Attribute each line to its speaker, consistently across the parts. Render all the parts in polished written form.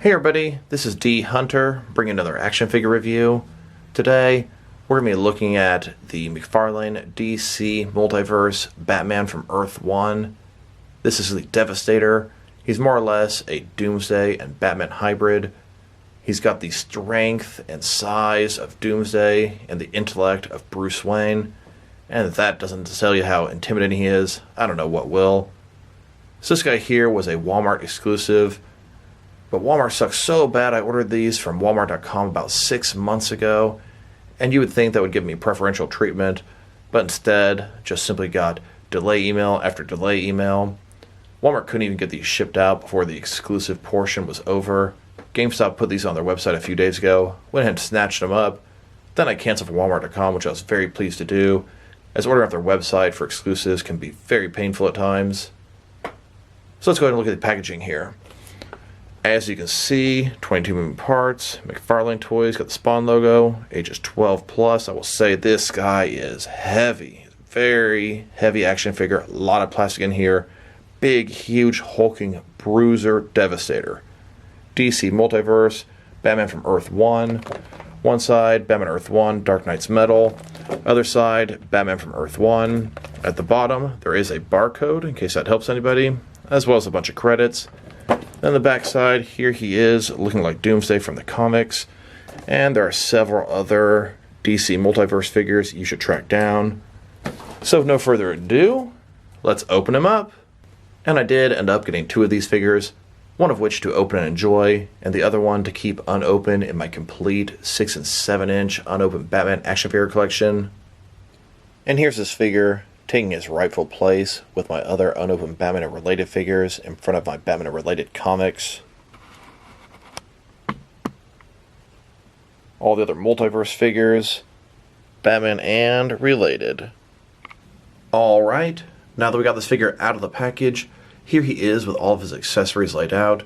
Speaker 1: Hey everybody, this is D Hunter, bringing another action figure review. Today, we're going to be looking at the McFarlane DC Multiverse Batman from Earth 1. This is the Devastator. He's more or less a Doomsday and Batman hybrid. He's got the strength and size of Doomsday and the intellect of Bruce Wayne. And if that doesn't tell you how intimidating he is, I don't know what will. So this guy here was a Walmart exclusive. But Walmart sucks so bad, I ordered these from Walmart.com about 6 months ago, and you would think that would give me preferential treatment, but instead, just simply got delay email after delay email. Walmart couldn't even get these shipped out before the exclusive portion was over. GameStop put these on their website a few days ago, went ahead and snatched them up. Then I canceled from Walmart.com, which I was very pleased to do, as ordering off their website for exclusives can be very painful at times. So let's go ahead and look at the packaging here. As you can see, 22 moving parts, McFarlane Toys, got the Spawn logo, ages 12 plus. I will say this guy is heavy, very heavy action figure, a lot of plastic in here. Big, huge, hulking bruiser Devastator. DC Multiverse, Batman from Earth 1. One side, Batman Earth 1, Dark Knight's Metal. Other side, Batman from Earth 1. At the bottom, there is a barcode, in case that helps anybody, as well as a bunch of credits. Then the back side, here he is, looking like Doomsday from the comics. And there are several other DC Multiverse figures you should track down. So with no further ado, let's open him up. And I did end up getting 2 of these figures, one of which to open and enjoy, and the other one to keep unopened in my complete 6 and 7 inch unopened Batman action figure collection. And here's this figure, taking his rightful place with my other unopened Batman and related figures in front of my Batman and related comics. All the other multiverse figures, Batman and related. Alright, now that we got this figure out of the package, here he is with all of his accessories laid out.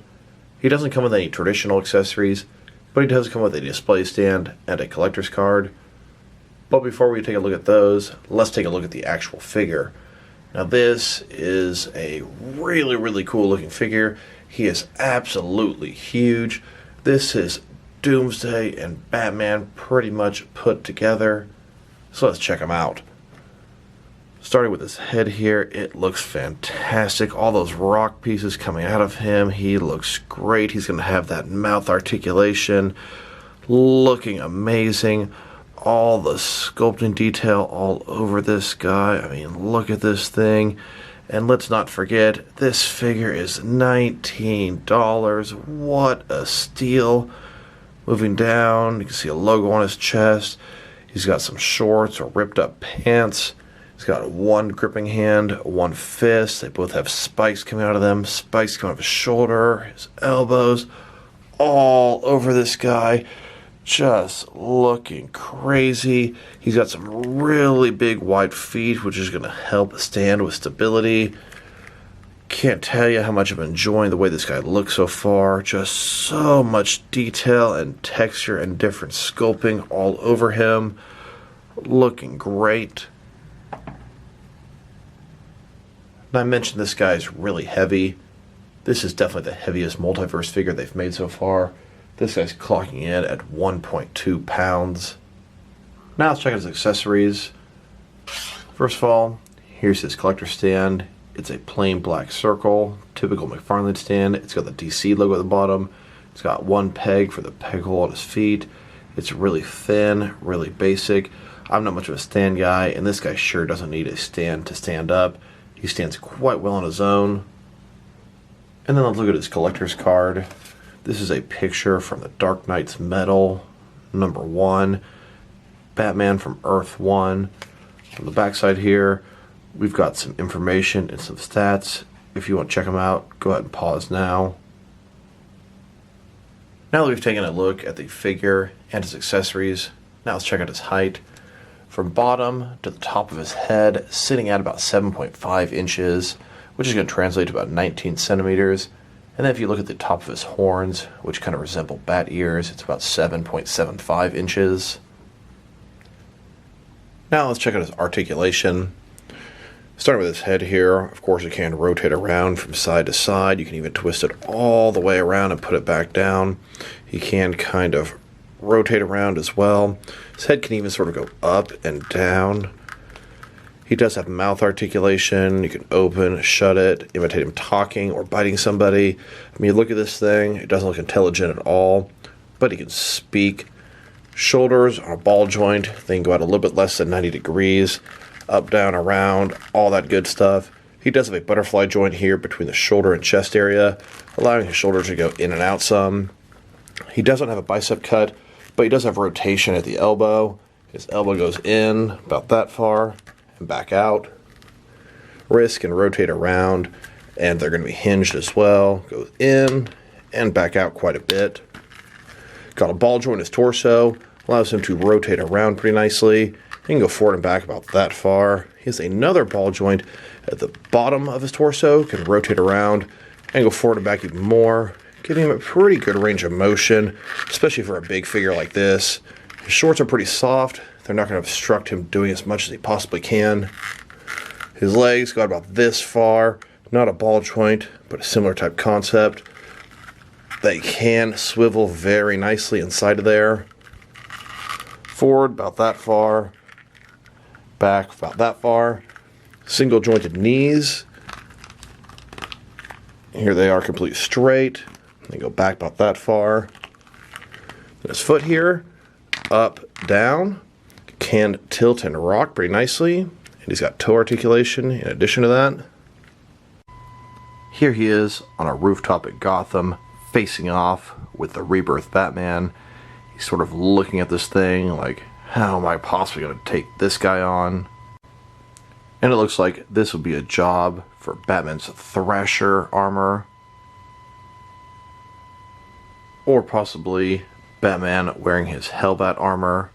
Speaker 1: He doesn't come with any traditional accessories, but he does come with a display stand and a collector's card. But before we take a look at those, let's take a look at the actual figure. Now this is a really cool looking figure. He is absolutely huge. This is Doomsday and Batman pretty much put together. So let's check him out. Starting with his head here, it looks fantastic. All those rock pieces coming out of him. He looks great. He's going to have that mouth articulation. Looking amazing. All the sculpting detail all over this guy. I mean, look at this thing. And let's not forget, this figure is $19. What a steal. Moving down, you can see a logo on his chest. He's got some shorts or ripped up pants. He's got one gripping hand, one fist. They both have spikes coming out of them. Spikes coming out of his shoulder, his elbows. All over this guy. Just looking crazy. He's got some really big wide feet, which is going to help stand with stability. Can't tell you how much I'm enjoying the way this guy looks so far. Just so much detail and texture and different sculpting all over him. Looking great. And I mentioned this guy's really heavy. This is definitely the heaviest multiverse figure they've made so far. This guy's clocking in at 1.2 pounds. Now let's check out his accessories. First of all, here's his collector stand. It's a plain black circle, typical McFarlane stand. It's got the DC logo at the bottom. It's got one peg for the peg hole at his feet. It's really thin, really basic. I'm not much of a stand guy, and this guy sure doesn't need a stand to stand up. He stands quite well on his own. And then let's look at his collector's card. This is a picture from the Dark Knight's Metal, number 1, Batman from Earth 1. On the backside here, we've got some information and some stats. If you want to check them out, go ahead and pause now. Now that we've taken a look at the figure and his accessories, now let's check out his height. From bottom to the top of his head, sitting at about 7.5 inches, which is going to translate to about 19 centimeters. And then if you look at the top of his horns, which kind of resemble bat ears, it's about 7.75 inches. Now let's check out his articulation. Starting with his head here, of course it can rotate around from side to side. You can even twist it all the way around and put it back down. He can kind of rotate around as well. His head can even sort of go up and down. He does have mouth articulation. You can open, shut it, imitate him talking or biting somebody. I mean, look at this thing. It doesn't look intelligent at all, but he can speak. Shoulders are a ball joint. They can go out a little bit less than 90 degrees. Up, down, around, all that good stuff. He does have a butterfly joint here between the shoulder and chest area, allowing his shoulders to go in and out some. He doesn't have a bicep cut, but he does have rotation at the elbow. His elbow goes in about that far and back out. Wrists can rotate around, and they're going to be hinged as well. Goes in and back out quite a bit. Got a ball joint in his torso, allows him to rotate around pretty nicely. He can go forward and back about that far. He has another ball joint at the bottom of his torso, can rotate around and go forward and back even more, giving him a pretty good range of motion, especially for a big figure like this. His shorts are pretty soft. They're not going to obstruct him doing as much as he possibly can. His legs go about this far, not a ball joint, but a similar type concept. They can swivel very nicely inside of there. Forward about that far. Back about that far. Single jointed knees. Here they are completely straight. They go back about that far. Then his foot here, up, down. Can tilt and rock pretty nicely. And he's got toe articulation in addition to that. Here he is on a rooftop at Gotham, facing off with the Rebirth Batman. He's sort of looking at this thing like, how am I possibly going to take this guy on? And it looks like this would be a job for Batman's Thrasher armor. Or possibly Batman wearing his Hellbat armor.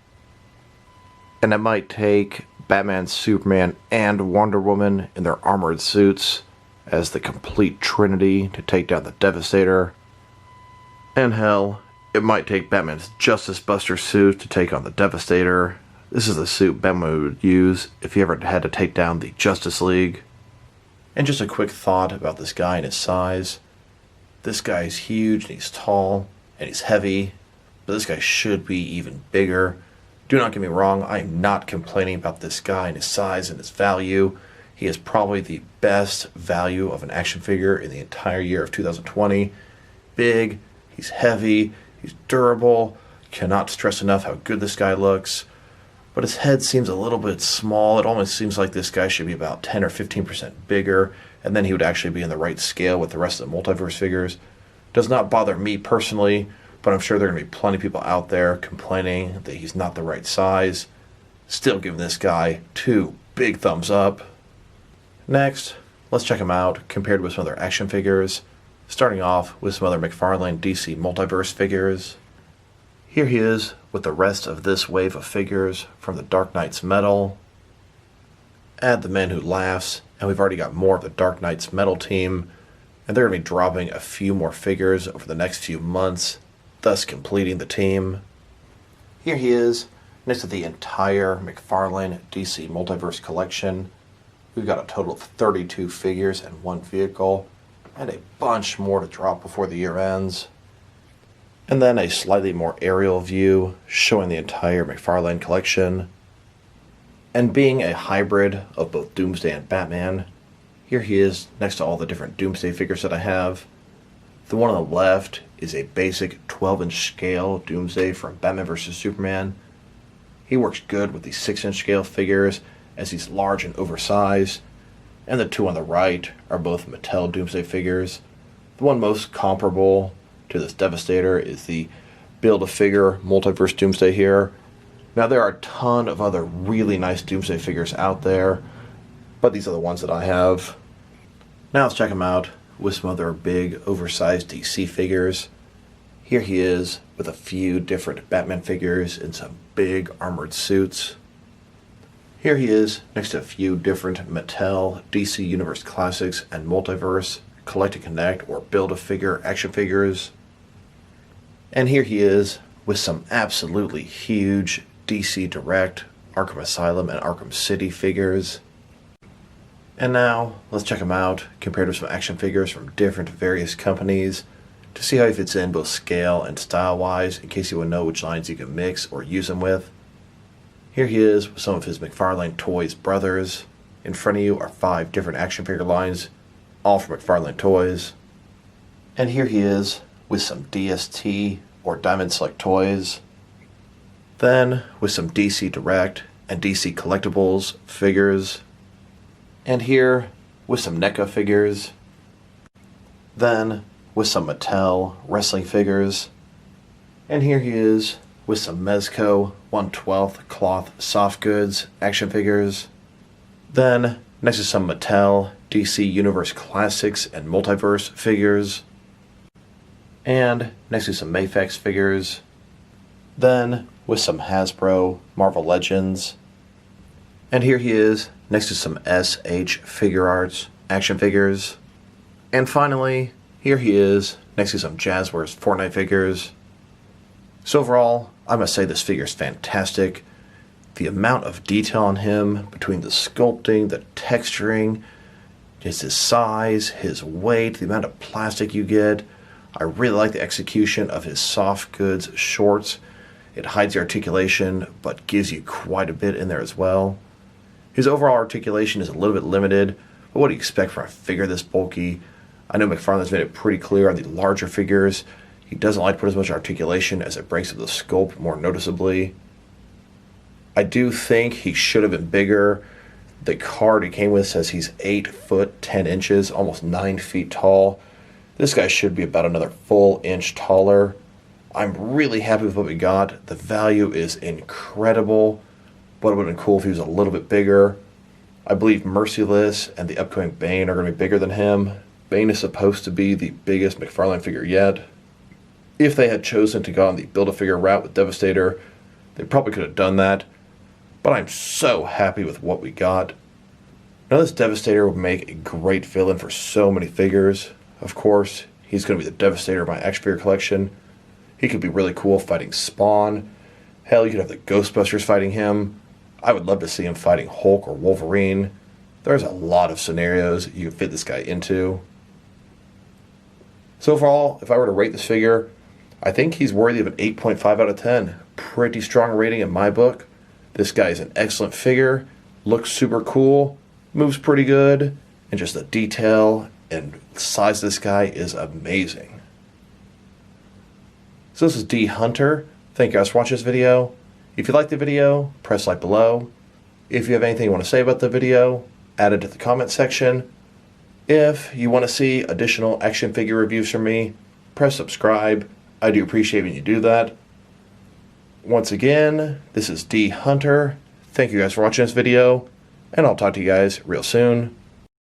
Speaker 1: And it might take Batman, Superman, and Wonder Woman in their armored suits as the complete trinity to take down the Devastator. And hell, it might take Batman's Justice Buster suit to take on the Devastator. This is the suit Batman would use if he ever had to take down the Justice League. And just a quick thought about this guy and his size. This guy is huge and he's tall and he's heavy, but this guy should be even bigger. Do not get me wrong, I am not complaining about this guy and his size and his value. He is probably the best value of an action figure in the entire year of 2020. Big, he's heavy, he's durable. Cannot stress enough how good this guy looks. But his head seems a little bit small. It almost seems like this guy should be about 10 or 15% bigger, and then he would actually be in the right scale with the rest of the Multiverse figures. Does not bother me personally, but I'm sure there are going to be plenty of people out there complaining that he's not the right size. Still giving this guy 2 big thumbs up. Next, let's check him out compared with some other action figures. Starting off with some other McFarlane DC Multiverse figures. Here he is with the rest of this wave of figures from the Dark Knight's Metal. Add the Man Who Laughs, and we've already got more of the Dark Knight's Metal team, and they're going to be dropping a few more figures over the next few months, thus completing the team. Here he is, next to the entire McFarlane DC Multiverse collection. We've got a total of 32 figures and 1 vehicle, and a bunch more to drop before the year ends. And then a slightly more aerial view showing the entire McFarlane collection. And being a hybrid of both Doomsday and Batman, here he is next to all the different Doomsday figures that I have. The one on the left is a basic 12-inch scale Doomsday from Batman vs. Superman. He works good with the 6-inch scale figures as he's large and oversized. And the 2 on the right are both Mattel Doomsday figures. The one most comparable to this Devastator is the Build-A-Figure Multiverse Doomsday here. Now there are a ton of other really nice Doomsday figures out there, but these are the ones that I have. Now let's check him out with some other big oversized DC figures. Here he is with a few different Batman figures in some big armored suits. Here he is next to a few different Mattel DC Universe Classics and Multiverse Collect and Connect or Build-A-Figure action figures. And here he is with some absolutely huge DC Direct, Arkham Asylum, and Arkham City figures. And now, let's check him out, compared with some action figures from different various companies, to see how he fits in both scale and style-wise, in case you want to know which lines you can mix or use him with. Here he is with some of his McFarlane Toys brothers. In front of you are 5 different action figure lines, all from McFarlane Toys. And here he is with some DST or Diamond Select Toys. Then with some DC Direct and DC Collectibles figures. And here with some NECA figures. Then with some Mattel wrestling figures. And here he is with some Mezco 1/12 cloth soft goods action figures. Then next to some Mattel DC Universe Classics and Multiverse figures. And next to some Mafex figures. Then with some Hasbro Marvel Legends. And here he is next to some SH Figure Arts action figures. And finally, here he is next to some Jazzwares Fortnite figures. So overall, I must say this figure is fantastic. The amount of detail on him, between the sculpting, the texturing, just his size, his weight, the amount of plastic you get. I really like the execution of his soft goods shorts. It hides the articulation, but gives you quite a bit in there as well. His overall articulation is a little bit limited, but what do you expect from a figure this bulky? I know McFarlane's made it pretty clear on the larger figures. He doesn't like to put as much articulation as it breaks up the sculpt more noticeably. I do think he should have been bigger. The card he came with says he's 8 foot 10 inches, almost 9 feet tall. This guy should be about another full inch taller. I'm really happy with what we got. The value is incredible, but it would have been cool if he was a little bit bigger. I believe Merciless and the upcoming Bane are going to be bigger than him. Bane is supposed to be the biggest McFarlane figure yet. If they had chosen to go on the Build-A-Figure route with Devastator, they probably could have done that. But I'm so happy with what we got. Now this Devastator would make a great villain for so many figures. Of course, he's going to be the Devastator of my action figure collection. He could be really cool fighting Spawn. Hell, you could have the Ghostbusters fighting him. I would love to see him fighting Hulk or Wolverine. There's a lot of scenarios you could fit this guy into. So overall, if I were to rate this figure, I think he's worthy of an 8.5 out of 10. Pretty strong rating in my book. This guy is an excellent figure, looks super cool, moves pretty good, and just the detail and size of this guy is amazing. So this is D Hunter. Thank you guys for watching this video. If you liked the video, press like below. If you have anything you want to say about the video, add it to the comment section. If you want to see additional action figure reviews from me, press subscribe. I do appreciate when you do that. Once again, this is D Hunter. Thank you guys for watching this video, and I'll talk to you guys real soon.